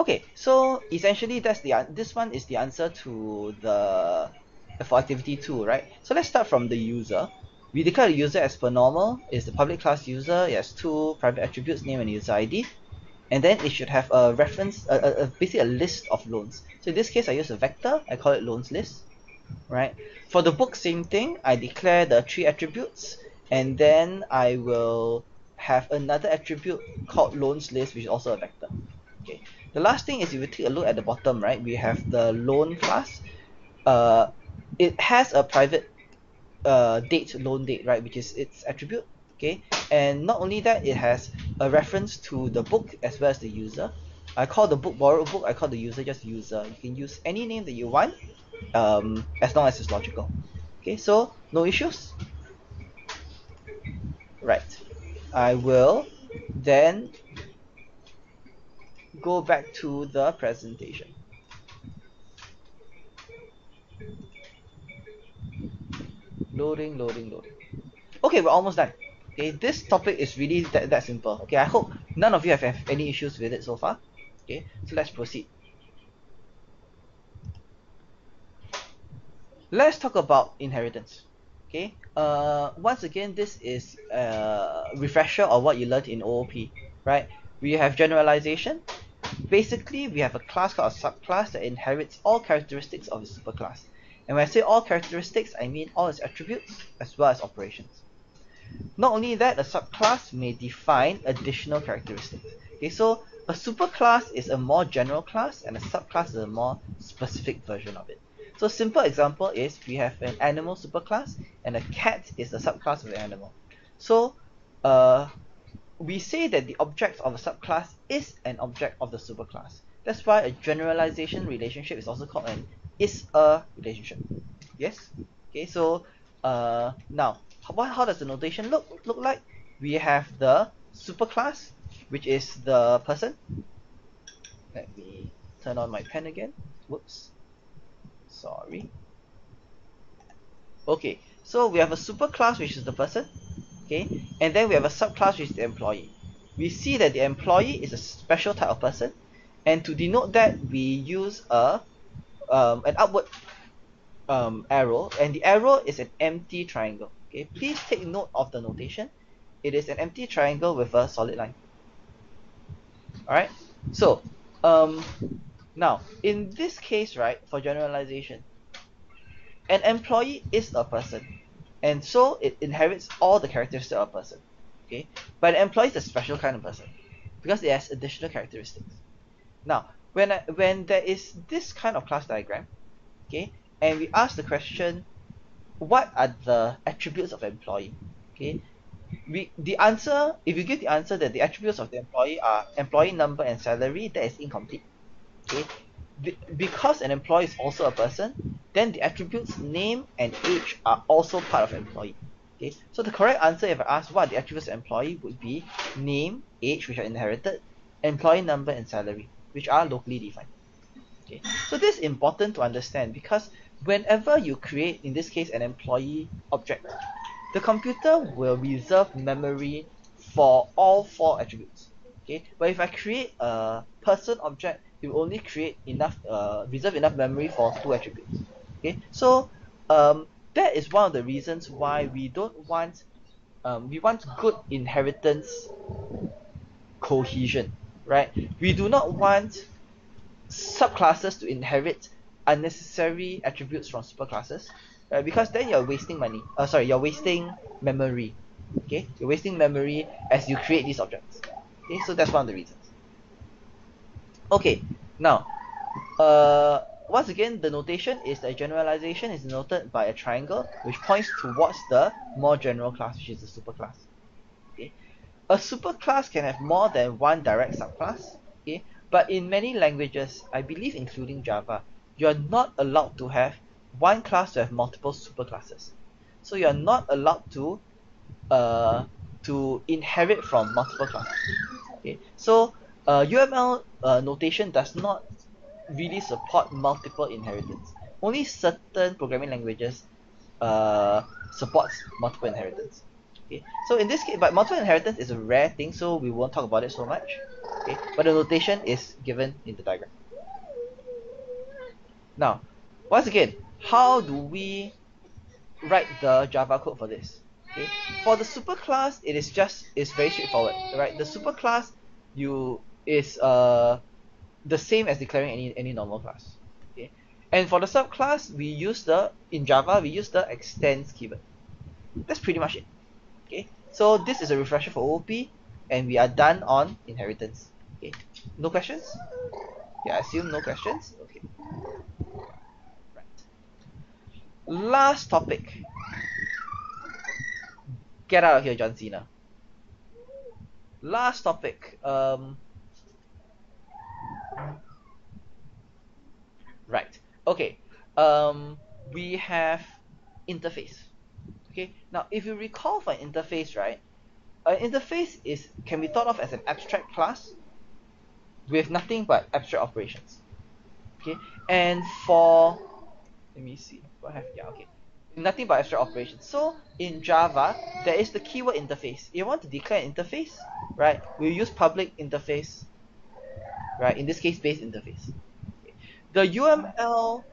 Okay, so essentially this one is the answer to the for activity 2, right? So let's start from the user. We declare the user as per normal, is the public class user, it has two private attributes, name and user ID, and then it should have a reference, basically a list of loans. So in this case, I use a vector, I call it loans list, right? For the book, same thing, I declare the three attributes, and then I will have another attribute called loans list, which is also a vector. Okay. The last thing is if you take a look at the bottom, right, we have the loan class. Uh, it has a private date, loan date, right, which is its attribute. Okay, and not only that, it has a reference to the book as well as the user. I call the book borrowed book. I call the user just user. You can use any name that you want, as long as it's logical. Okay, so no issues. Right. I will then go back to the presentation. Loading, loading, loading. Okay, we're almost done. Okay, this topic is really that simple. Okay, I hope none of you have any issues with it so far. Okay, so let's proceed. Let's talk about inheritance. Okay, once again, this is a refresher of what you learned in OOP, right? We have generalization. Basically, we have a class called a subclass that inherits all characteristics of the superclass. And when I say all characteristics, I mean all its attributes as well as operations. Not only that, a subclass may define additional characteristics. Okay, so a superclass is a more general class and a subclass is a more specific version of it. So a simple example is we have an animal superclass and a cat is a subclass of the animal. So we say that the object of a subclass is an object of the superclass. That's why a generalization relationship is also called an is-a relationship. Yes? Okay, so now how does the notation look like? We have the superclass, which is the person. Let me turn on my pen again. Whoops. Sorry. Okay, so we have a superclass, which is the person. Okay, and then we have a subclass, which is the employee. We see that the employee is a special type of person, and to denote that, we use an upward arrow, and the arrow is an empty triangle. Okay, please take note of the notation. It is an empty triangle with a solid line. All right. So now in this case, right, for generalization, an employee is a person, and so it inherits all the characteristics of a person. Okay, but an employee is a special kind of person because it has additional characteristics. Now, when there is this kind of class diagram, okay, and we ask the question, what are the attributes of employee? Okay, the answer, if you give the answer that the attributes of the employee are employee number and salary, that is incomplete. Okay, because an employee is also a person, then the attributes name and age are also part of employee. Okay, so the correct answer, if I ask what are the attributes of employee, would be name, age, which are inherited, employee number and salary, which are locally defined. Okay, so this is important to understand because whenever you create, in this case, an employee object, the computer will reserve memory for all four attributes. Okay, but if I create a person object, it will only create enough, reserve enough memory for two attributes. Okay, so that is one of the reasons why we don't want, we want good inheritance cohesion, right? We do not want subclasses to inherit unnecessary attributes from superclasses, right? Because then you're wasting money. Sorry, you're wasting memory. Okay, you're wasting memory as you create these objects. Okay, so that's one of the reasons. Okay, now, once again, the notation is that generalization is denoted by a triangle which points towards the more general class, which is the superclass. Okay, a superclass can have more than one direct subclass. Okay, but in many languages, I believe including Java, you're not allowed to have one class to have multiple superclasses. So you're not allowed to inherit from multiple classes. Okay, so UML notation does not really support multiple inheritance. Only certain programming languages supports multiple inheritance. Okay, so in this case, but multiple inheritance is a rare thing, so we won't talk about it so much. Okay, but the notation is given in the diagram. Now, once again, how do we write the Java code for this? Okay, for the superclass, it's very straightforward, right? The superclass is the same as declaring any normal class. Okay, and for the subclass, in Java we use the extends keyword. That's pretty much it. Okay, so this is a refresher for OOP, and we are done on inheritance. Okay, no questions? Yeah, I assume no questions. Okay, right. Last topic. Get out of here, John Cena. Last topic. Right. Okay. We have interface. Okay. Now, if you recall for an interface, right? An interface can be thought of as an abstract class with nothing but abstract operations. Okay. And let me see. What have yeah, okay. Nothing but abstract operations. So in Java, there is the keyword interface. If you want to declare an interface, right? We use public interface, right? In this case, base interface. Okay. The UML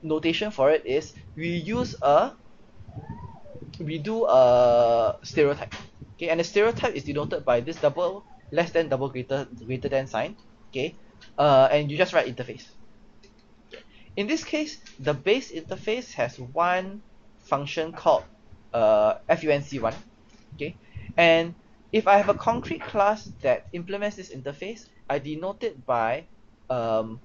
notation for it is we do a stereotype. Okay, and the stereotype is denoted by this double less than double greater than sign. Okay, and you just write interface. In this case, the base interface has one function called func1. Okay, and if I have a concrete class that implements this interface, I denote it by an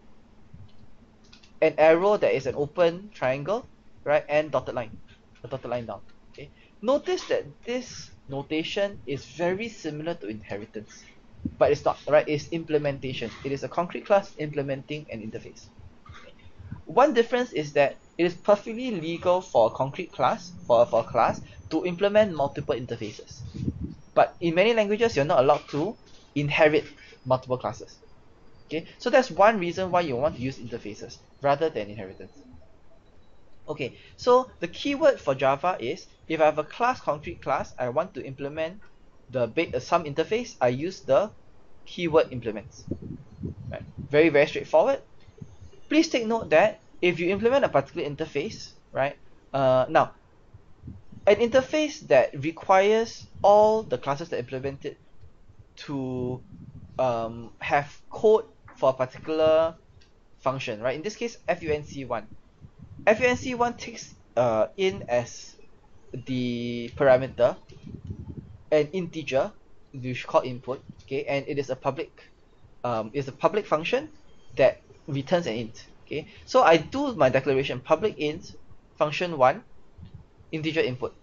arrow that is an open triangle, right, and a dotted line down. Okay, notice that this notation is very similar to inheritance, but it's not, right? It's implementation. It is a concrete class implementing an interface. One difference is that it is perfectly legal for a concrete class, for a class, to implement multiple interfaces. But in many languages, you're not allowed to inherit multiple classes. Okay, so that's one reason why you want to use interfaces rather than inheritance. Okay, so the keyword for Java is if I have a concrete class, I want to implement some interface, I use the keyword implements. Right, very, very straightforward. Please take note that if you implement a particular interface, right, now an interface that requires all the classes that implement it to have code for a particular function, right? In this case, func1. func1 takes in as the parameter an integer, which call input, okay, and it is a public function that returns an int. Okay, so I do my declaration public int function1 integer input,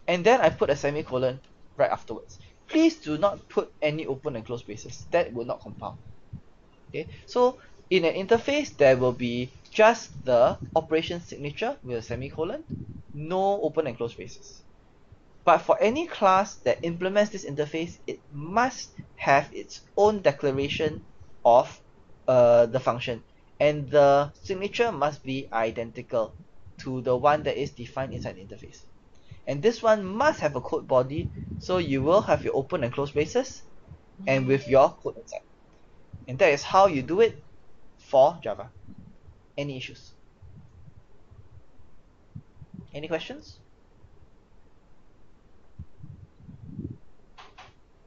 and then I put a semicolon right afterwards. Please do not put any open and close braces. That will not compile. Okay, so in an interface there will be just the operation signature with a semicolon, no open and close braces. But for any class that implements this interface, it must have its own declaration of the function, and the signature must be identical to the one that is defined inside the interface. And this one must have a code body, so you will have your open and close braces and with your code inside. And that is how you do it for Java. Any issues? Any questions?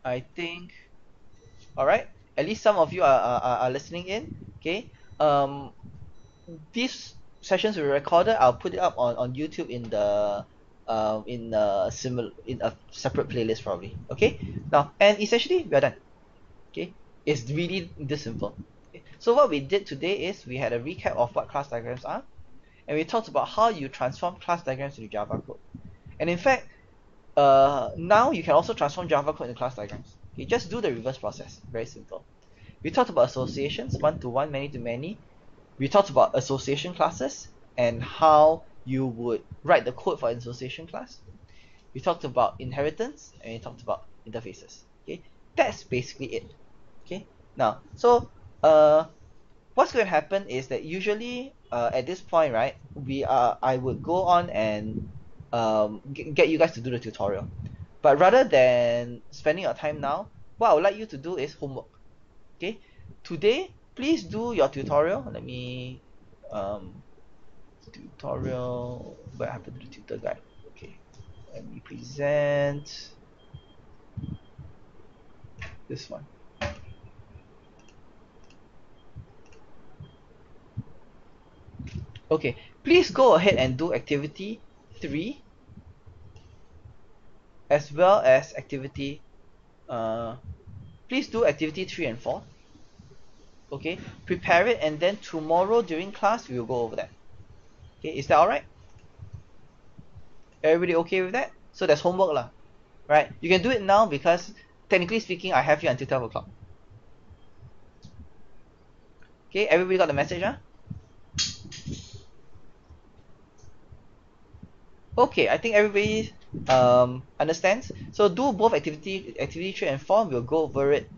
I think, all right. At least some of you are listening in. Okay. These sessions were recorded. I'll put it up on YouTube in a separate playlist probably. Okay. Now, and essentially we are done. Okay. It's really this simple. Okay. So what we did today is we had a recap of what class diagrams are, and we talked about how you transform class diagrams into Java code. And in fact, now you can also transform Java code into class diagrams. Okay, just do the reverse process. Very simple. We talked about associations, one-to-one, many-to-many. We talked about association classes and how you would write the code for an association class. We talked about inheritance and we talked about interfaces. Okay, that's basically it. Okay, now so what's going to happen is that usually at this point, right, I would go on and get you guys to do the tutorial. But rather than spending your time now, what I would like you to do is homework. Okay, today please do your tutorial. Let me tutorial, what happened to the tutor guide? Okay, let me present this one. Okay, please go ahead and do activity 3 as well as activity please do activity 3 and 4. Okay, prepare it, and then tomorrow during class we will go over that. Okay, is that alright? Everybody okay with that? So that's homework lah, right? You can do it now because technically speaking I have you until 12 o'clock. Okay, everybody got the message, huh? Okay, I think everybody understands. So do both activity 3 and 4. We'll go over it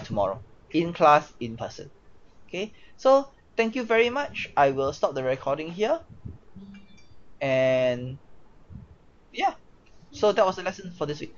tomorrow in class, in person. Okay, so thank you very much. I will stop the recording here, and yeah, so that was the lesson for this week.